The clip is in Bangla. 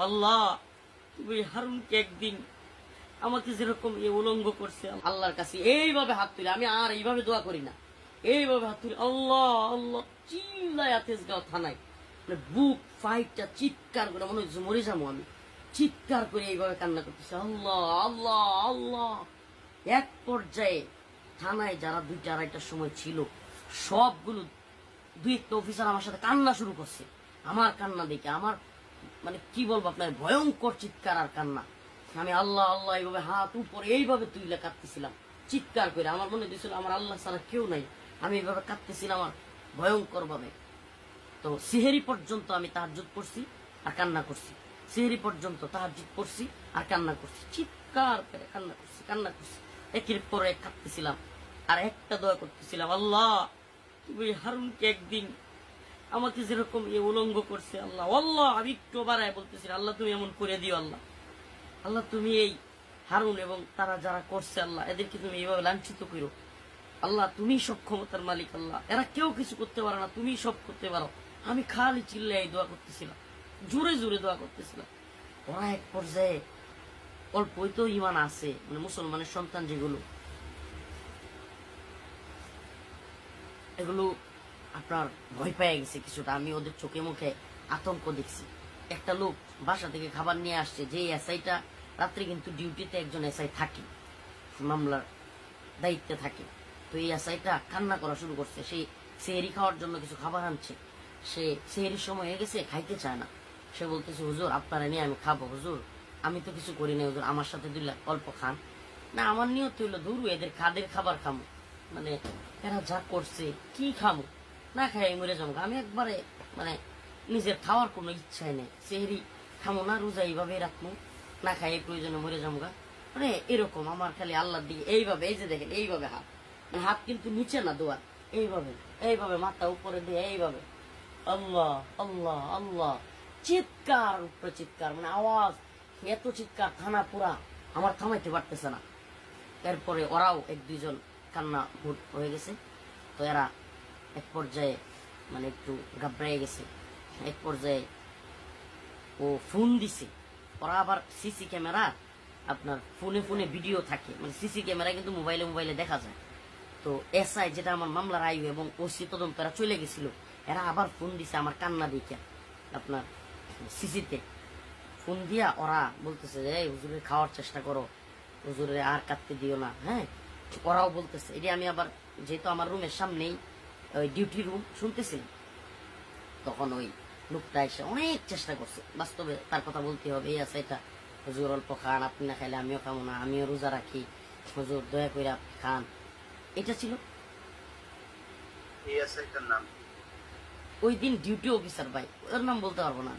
আল্লাহ তুমি হারুনকে একদিন আমাকে যেরকম উলঙ্গ করছে আল্লাহর কাছে এইভাবে হাত তুলে, আমি আর এইভাবে দোয়া করি না, এইভাবে হাত তুলে আল্লাহ আল্লাহ চিল্লায় তেজগাঁও থানায় বুক ফাইটটা চিৎকার করে মনে হচ্ছে মরে যাবো আমি, চিৎকার করে এইভাবে কান্না করতেছে আল্লাহ আল্লাহ আল্লাহ। এক পর্যায়ে থানায় যারা 2টা-2:30টার সময় ছিল সবগুলো 2-1টা অফিসার আমার সাথে কান্না শুরু করছে। আমার কান্না দেখে আমার মানে কি বলবো আপনার, ভয়ঙ্কর চিৎকার আর কান্না। আমি আল্লাহ আল্লাহ এইভাবে হাত উপরে এইভাবে তুইলে কাঁদতেছিলাম চিৎকার করে। আমার মনে দিয়েছিল আমার আল্লাহ ছাড়া কেউ নাই, আমি এইভাবে কাঁদতেছিলাম আর ভয়ঙ্কর ভাবে। তো সিহেরি পর্যন্ত আমি তাহাজ্জুদ পড়ছি আর কান্না করছি, সিহেরি পর্যন্ত তাহাজ্জুদ পড়ছি আর কান্না করছি, চিৎকার করে কান্না করছি একের পর এক কাঁদতেছিলাম আর একটা দোয়া করতেছিলাম আল্লাহ তুমি হারুনকে একদিন আমাকে যেরকম উলঙ্গ করছে আল্লাহ আল্লাহ, আমি একটু বাড়ায় বলতেছিলাম আল্লাহ তুমি এমন করে দিও আল্লাহ, আল্লাহ তুমি এই হারুন এবং তারা যারা করছে আল্লাহ এদেরকে তুমি এইভাবে লাঞ্ছিত করো আল্লাহ, তুমি সব ক্ষমতার মালিক আল্লাহ, এরা কেউ কিছু করতে পারে না, তুমি সব করতে পারো। আমি খালি চিল্লাই দোয়া করতেছিলাম, জোরে জোরে দোয়া করতেছিলাম। ওরা এক পর্যায়ে অল্পই তো ইমান আছে, মানে মুসলমানের সন্তান যেগুলো, এগুলো আপনার ভয় পেয়ে গেছে কিছুটা। আমি ওদের চোখে মুখে আতঙ্ক দেখছি। একটা লোক বাসা থেকে খাবার নিয়ে আসছে, যে এসআইটা রাত্রে কিন্তু ডিউটিতে একজন এসআই থাকে, মামলার দায়িত্বে থাকে। তো এই এসআইটা কান্না করা শুরু করছে, সেই সেহরি খাওয়ার জন্য কিছু খাবার আনছে, সে সেহরির সময় হয়ে গেছে খাইতে চায় না। সে বলতেছে হুজুর আপনারা নিয়ে আমি খাবো, হুজুর আমি তো কিছু করি না, হুজুর আমার সাথে দিলে অল্প খান না। আমার নিয়ত হইলো ধরু এদের খাদের খাবার খামো, মানে এরা যা করছে কি খামো, না খাই মরে যাবো। আমি একবারে মানে নিজের খাওয়ার কোনো ইচ্ছাই নেই, সেহরি খামো না, রোজা এইভাবে রাখবো, না খাই প্রয়োজনে মরে যাবো গা, মানে এরকম আমার খালি আল্লাহর দিকে এইভাবে, এই যে দেখেন এইভাবে হাত, মানে হাত কিন্তু নিচে না দোয়ার, এইভাবে এইভাবে মাথা উপরে দিয়ে এইভাবে আল্লাহ আল্লাহ আল্লাহ, চিৎকার উপরে চিৎকার, মানে আওয়াজ এত চিৎকার থানা পুরা আমার থামাইতে পারতেছে না। এরপরে ওরাও 1-2 জন কান্না ভুট হয়ে গেছে। তো এরা এক পর্যায়ে মানে একটু ঘাবড়াই গেছে। এক পর্যায়ে ও ফোন দিছে, ওরা আবার সিসি ক্যামেরা আপনার ফোনে ফোনে ভিডিও থাকে, মানে সিসি ক্যামেরা কিন্তু মোবাইলে মোবাইলে দেখা যায়। তো এসআই যেটা আমার মামলার আয়ু এবং ওসি তদন্তরা চলে গেছিল, এরা আবার ফোন দিছে আমার কান্না দেখে আপনার সিসিতে ফোন দিয়া ওরা বলতেছে যে হুজুরের খাওয়ার চেষ্টা করো, হুজুরের আর কাটতে দিও না। হ্যাঁ, ওরাও বলতেছে। এটি আমি আবার যেহেতু আমার রুমের সামনেই ওই ডিউটি রুম শুনতেছিলাম, তখন ওই লোকটা এসে অনেক চেষ্টা করছে। বাস্তবে তার কথা বলতে হবে, এই আছে এটা হুজুর অল্প খান, আপনি না খাইলে আমিও খাবো না, আমিও রোজা রাখি, হুজুর দয়া করে আপনি খান, এটা ছিল। ওই দিন ডিউটি অফিসার ভাই, ওর নাম বলতে পারবো না।